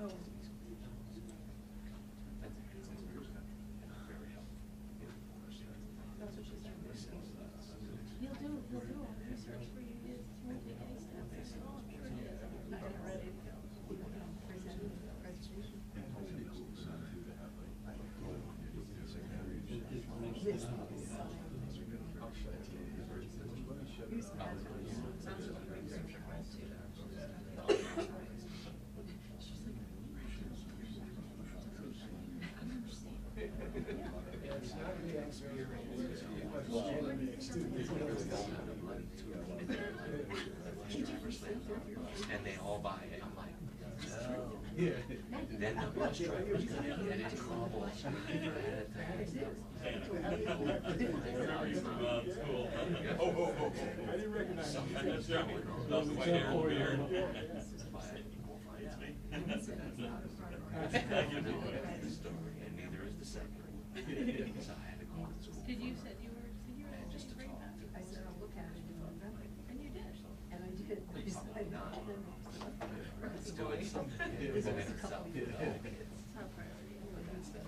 Oh. That's what she said. He'll do all the research for you. He won't take any steps. Oh, I'm sure he is. I haven't read it. And they all buy it. I'm like, no. Then the bus driver's gonna get in trouble. I didn't recognize him. And neither is the second. So I had to call the school. Did you said you were Just to talk to I said, I'll look at it and remember. And you did. And I did. Let's do it. This was a couple of years ago. Top priority. He's the man.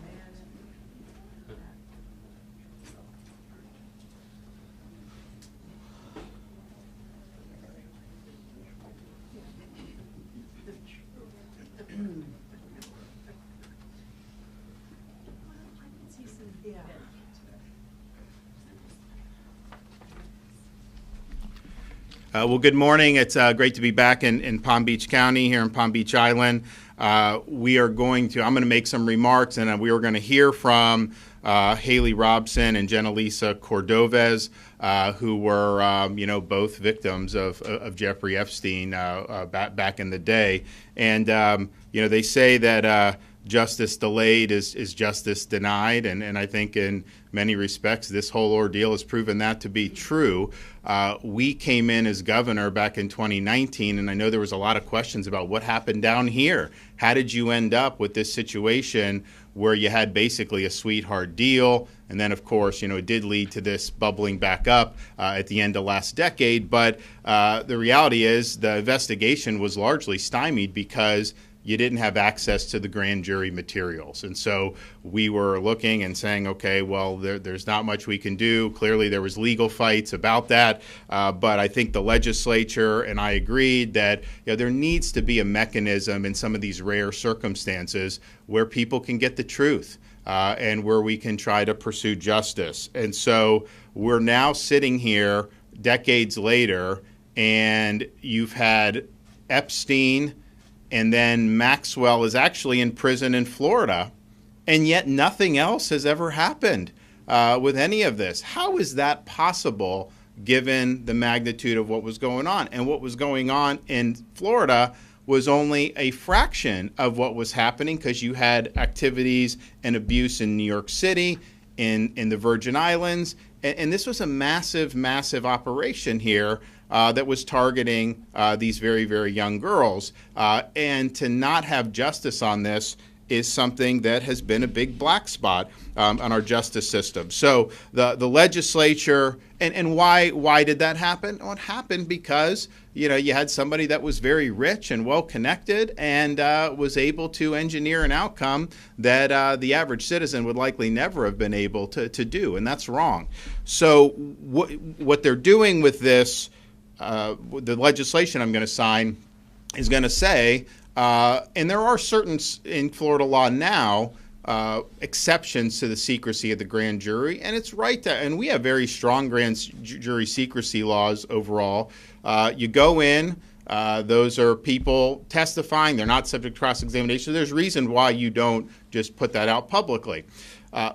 Well, good morning. It's great to be back in Palm Beach County, here in Palm Beach Island. I'm going to make some remarks, and we are going to hear from Haley Robson and Jenna Lisa Cordovez, who were, both victims of Jeffrey Epstein back in the day. And, they say that justice delayed is justice denied, and I think in many respects this whole ordeal has proven that to be true. We came in as governor back in 2019, and I know there was a lot of questions about what happened down here. How did you end up with this situation where you had basically a sweetheart deal? And then, of course, it did lead to this bubbling back up at the end of last decade. But the reality is the investigation was largely stymied because you didn't have access to the grand jury materials. And so we were looking and saying, okay, well, there's not much we can do. Clearly there was legal fights about that. But I think the legislature and I agreed that there needs to be a mechanism in some of these rare circumstances where people can get the truth and where we can try to pursue justice. And so we're now sitting here decades later, and you've had Epstein, and then Maxwell is actually in prison in Florida, and yet nothing else has ever happened with any of this. How is that possible given the magnitude of what was going on? And what was going on in Florida was only a fraction of what was happening, because you had activities and abuse in New York City, in the Virgin Islands, and this was a massive, massive operation here that was targeting these very, very young girls. And to not have justice on this is something that has been a big black spot on our justice system. So the legislature, and why did that happen? Well, it happened because you had somebody that was very rich and well connected and was able to engineer an outcome that the average citizen would likely never have been able to do, and that's wrong. So what they're doing with this, the legislation I'm going to sign is going to say, and there are certain in Florida law now exceptions to the secrecy of the grand jury, and it's right there. And we have very strong grand jury secrecy laws overall. You go in, those are people testifying; they're not subject to cross-examination. There's reason why you don't just put that out publicly.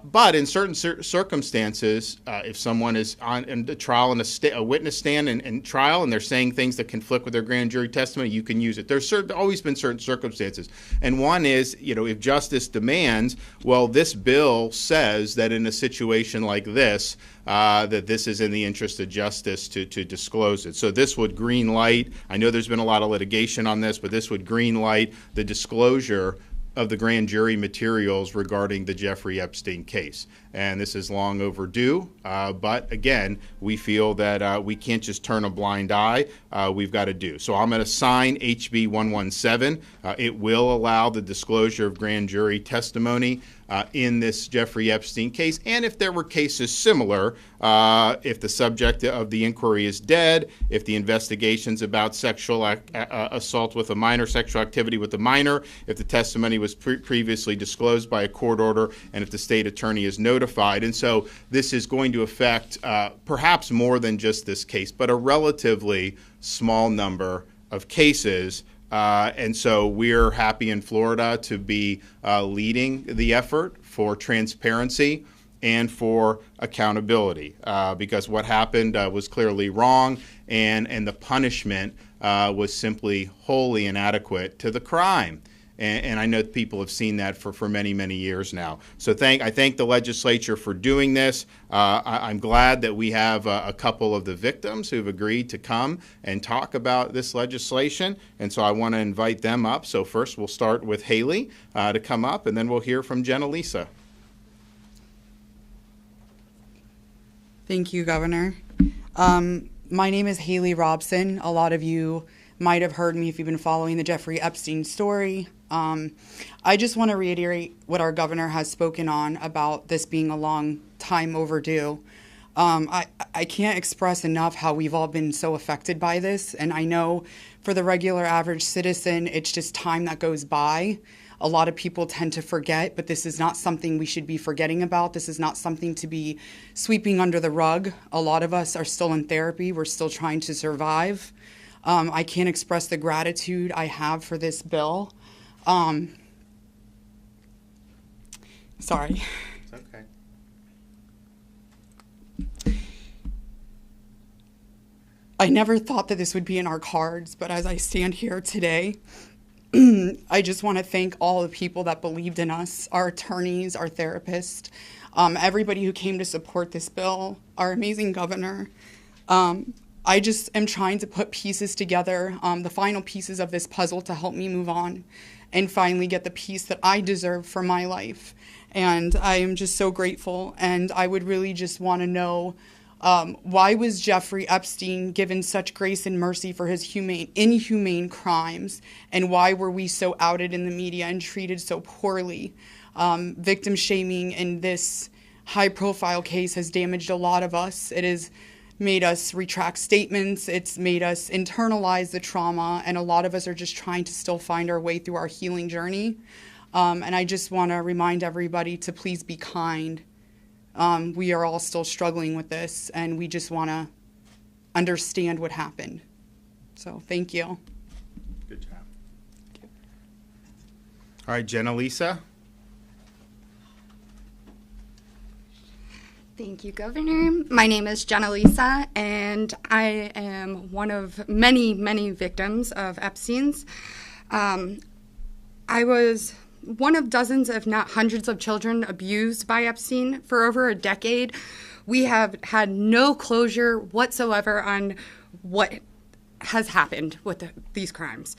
But in certain circumstances, if someone is in the trial in a witness stand in trial and they're saying things that conflict with their grand jury testimony, you can use it. There's always been certain circumstances. And one is, if justice demands, well, this bill says that in a situation like this, that this is in the interest of justice to disclose it. So this would green light. I know there's been a lot of litigation on this, but this would green light the disclosure of the grand jury materials regarding the Jeffrey Epstein case. And this is long overdue, but again, we feel that we can't just turn a blind eye. We've got to do. So I'm going to sign HB 117. It will allow the disclosure of grand jury testimony in this Jeffrey Epstein case, and if there were cases similar, if the subject of the inquiry is dead, if the investigation's about sexual assault with a minor, sexual activity with a minor, if the testimony was previously disclosed by a court order, and if the state attorney is notified. And so this is going to affect perhaps more than just this case, but a relatively small number of cases. And so we're happy in Florida to be leading the effort for transparency and for accountability, because what happened was clearly wrong, and the punishment was simply wholly inadequate to the crime. And I know people have seen that for many, many years now. So I thank the legislature for doing this. I'm glad that we have a couple of the victims who've agreed to come and talk about this legislation. And so I want to invite them up. So first we'll start with Haley to come up, and then we'll hear from Jenna Lisa. Thank you, Governor. My name is Haley Robson. A lot of you might have heard me if you've been following the Jeffrey Epstein story. I just want to reiterate what our governor has spoken on about this being a long time overdue. I can't express enough how we've all been so affected by this, and I know for the regular average citizen, it's just time that goes by. A lot of people tend to forget, but this is not something we should be forgetting about. This is not something to be sweeping under the rug. A lot of us are still in therapy. We're still trying to survive. I can't express the gratitude I have for this bill. Sorry. It's okay. I never thought that this would be in our cards, but as I stand here today, I just want to thank all the people that believed in us, our attorneys, our therapists, everybody who came to support this bill, our amazing governor. I just am trying to put pieces together, the final pieces of this puzzle to help me move on and finally get the peace that I deserve for my life. And I am just so grateful. And I would really just want to know, why was Jeffrey Epstein given such grace and mercy for his inhumane crimes? And why were we so outed in the media and treated so poorly? Victim shaming in this high-profile case has damaged a lot of us. It has made us retract statements. It's made us internalize the trauma. And a lot of us are just trying to still find our way through our healing journey. And I just want to remind everybody to please be kind. We are all still struggling with this, and we just want to understand what happened. So thank you. Good job. All right, Jenna Lisa. Thank you, Governor. My name is Jenna Lisa, and I am one of many, many victims of Epstein's. I was one of dozens, if not hundreds, of children abused by Epstein for over a decade. We have had no closure whatsoever on what has happened with these crimes.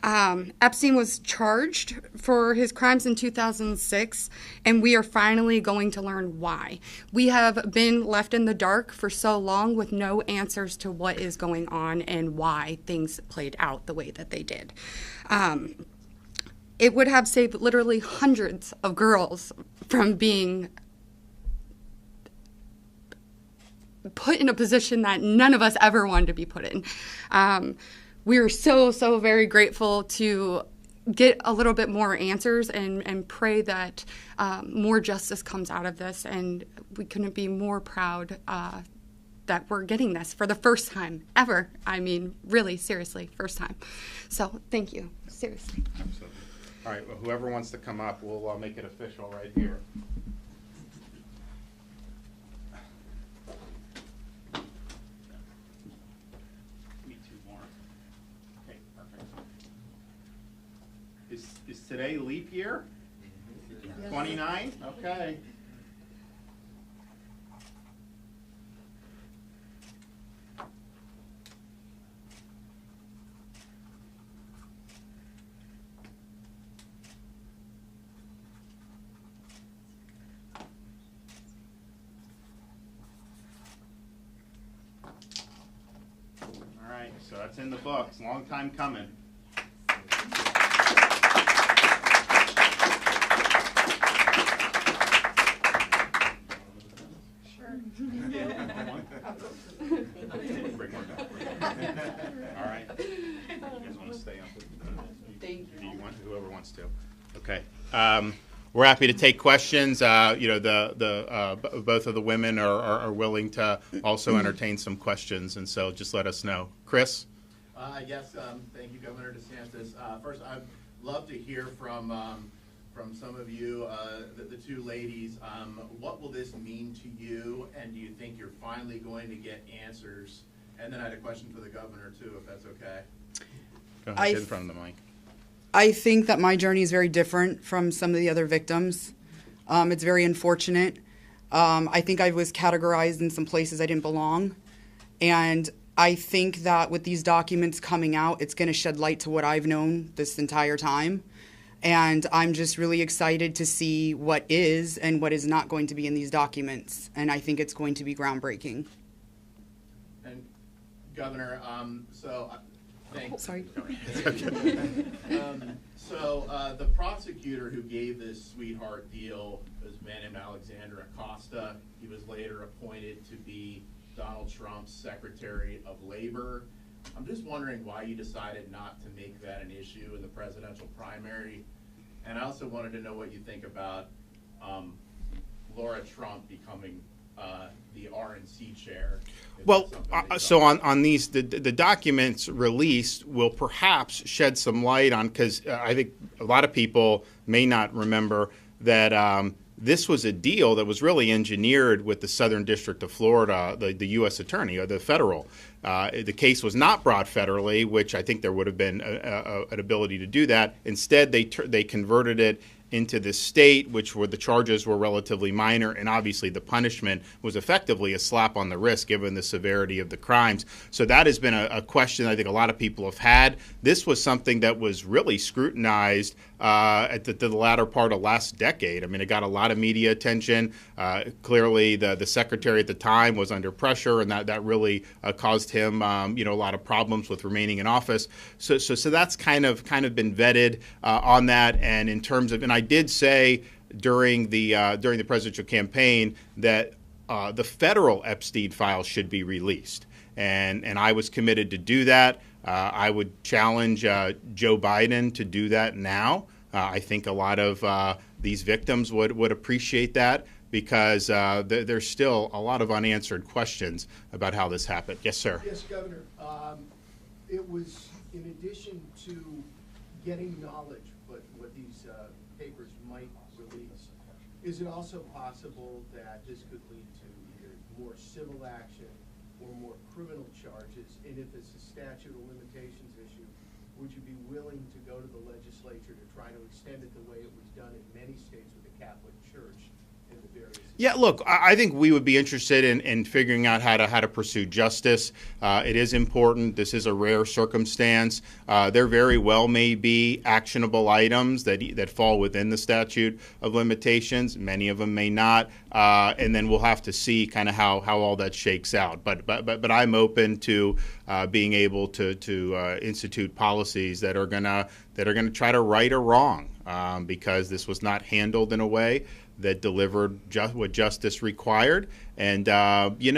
Epstein was charged for his crimes in 2006, and we are finally going to learn why. We have been left in the dark for so long with no answers to what is going on and why things played out the way that they did. It would have saved literally hundreds of girls from being put in a position that none of us ever wanted to be put in. We are so very grateful to get a little bit more answers and pray that more justice comes out of this, and we couldn't be more proud that we're getting this for the first time ever. I mean, really, seriously, first time. So thank you, seriously. Absolutely. All right, well, whoever wants to come up, we'll make it official right here. Me two more. Okay, perfect. Is today leap year? 29? Okay. So that's in the books. Long time coming. Bring more back. All right. You guys want to stay up? Thank you. Do you want? Whoever wants to. Okay. We're happy to take questions. Both of the women are willing to also entertain some questions, and so just let us know. Chris? Yes, thank you, Governor DeSantis. First, I'd love to hear from some of you, the two ladies. What will this mean to you, and do you think you're finally going to get answers? And then I had a question for the governor, too, if that's okay. Go ahead, get in front of the mic. I think that my journey is very different from some of the other victims. It's very unfortunate. I think I was categorized in some places I didn't belong. And I think that with these documents coming out, it's going to shed light to what I've known this entire time. And I'm just really excited to see what is and what is not going to be in these documents. And I think it's going to be groundbreaking. And Governor, thanks. Sorry. The prosecutor who gave this sweetheart deal was a man named Alexander Acosta. He was later appointed to be Donald Trump's Secretary of Labor. I'm just wondering why you decided not to make that an issue in the presidential primary. And I also wanted to know what you think about Laura Trump becoming the RNC chair. Well, so on these, the documents released will perhaps shed some light on, because I think a lot of people may not remember that this was a deal that was really engineered with the Southern District of Florida, the U.S. attorney, or the federal. The case was not brought federally, which I think there would have been an ability to do that. Instead, they converted it into the state, which were the charges were relatively minor, and obviously the punishment was effectively a slap on the wrist given the severity of the crimes. So that has been a question I think a lot of people have had. This was something that was really scrutinized at the latter part of last decade. I mean, it got a lot of media attention. Clearly, the secretary at the time was under pressure, and that really caused him, a lot of problems with remaining in office. So that's kind of been vetted on that. And in terms of, and I did say during the presidential campaign that the federal Epstein files should be released, and I was committed to do that. I would challenge Joe Biden to do that now. I think a lot of these victims would appreciate that, because there's still a lot of unanswered questions about how this happened. Yes, sir. Yes, Governor. It was in addition to getting knowledge, but what these papers might release. Is it also possible that this could lead to either more civil action or more criminal charges? And if it's a statute of limitations issue, would you be willing to go to the legislature to try to extend it the way it was done in many states with the Catholic Church and the various? Yeah, look, I think we would be interested in figuring out how to pursue justice. It is important. This is a rare circumstance. There very well may be actionable items that fall within the statute of limitations. Many of them may not, and then we'll have to see kind of how all that shakes out. But I'm open to being able to institute policies that are gonna try to right a wrong, because this was not handled in a way that delivered what justice required. And when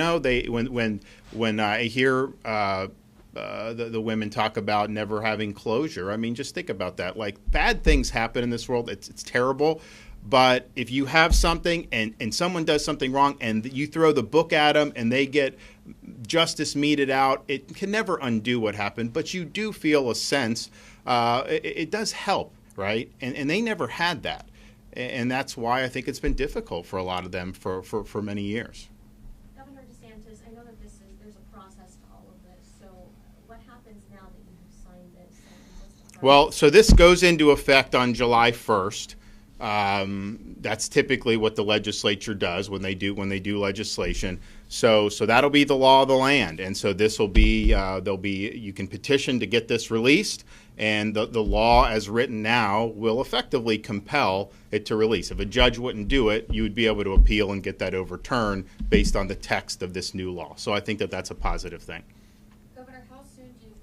I hear the women talk about never having closure, I mean, just think about that. Like, bad things happen in this world. It's terrible. But if you have something and someone does something wrong and you throw the book at them and they get justice meted out, it can never undo what happened. But you do feel a sense, it does help, right? And they never had that. And that's why I think it's been difficult for a lot of them for many years. Governor DeSantis, I know that there's a process to all of this. So what happens now that you have signed this? Well, so this goes into effect on July 1st. That's typically what the legislature does when they do legislation. So that'll be the law of the land, and so this will be you can petition to get this released, and the law as written now will effectively compel it to release. If a judge wouldn't do it, you would be able to appeal and get that overturned based on the text of this new law. So I think that that's a positive thing. Governor, how soon do you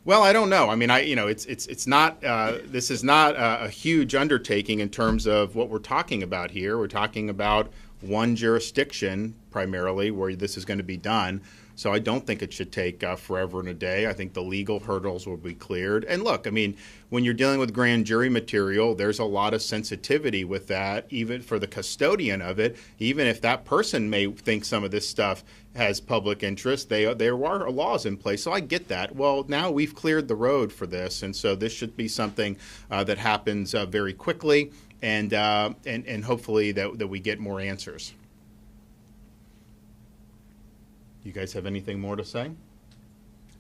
Well, I don't know. I mean, it's not. This is not a huge undertaking in terms of what we're talking about here. We're talking about one jurisdiction primarily where this is going to be done. So I don't think it should take forever and a day. I think the legal hurdles will be cleared. And look, I mean, when you're dealing with grand jury material, there's a lot of sensitivity with that, even for the custodian of it. Even if that person may think some of this stuff has public interest, there are laws in place. So I get that. Well, now we've cleared the road for this, and so this should be something that happens very quickly, and hopefully that we get more answers. You guys have anything more to say?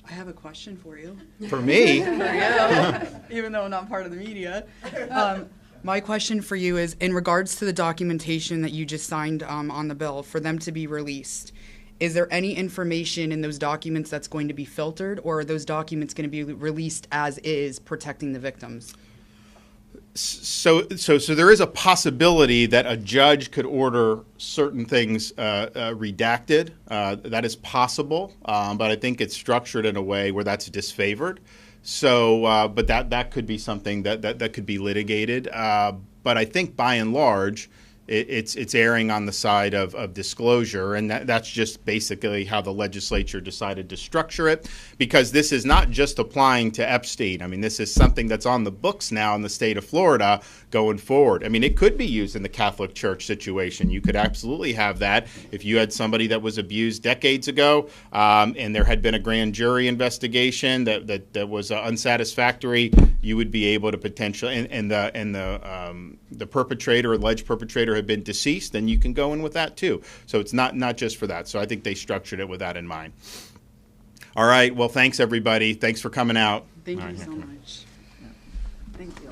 I have a question for you. For me? For you, even though I'm not part of the media. My question for you is, in regards to the documentation that you just signed on the bill, for them to be released, is there any information in those documents that's going to be filtered, or are those documents going to be released as is, protecting the victims? So there is a possibility that a judge could order certain things redacted. That is possible, but I think it's structured in a way where that's disfavored. So, but that could be something that could be litigated. But I think by and large, it's erring on the side of disclosure, and that's just basically how the legislature decided to structure it, because this is not just applying to Epstein. I mean, this is something that's on the books now in the state of Florida going forward. I mean, it could be used in the Catholic Church situation. You could absolutely have that if you had somebody that was abused decades ago, and there had been a grand jury investigation that was unsatisfactory. You would be able to potentially, and the perpetrator, alleged perpetrator, had been deceased, then you can go in with that too. So it's not just for that. So I think they structured it with that in mind. All right. Well, thanks everybody. Thanks for coming out. Thank you so much. Thank you.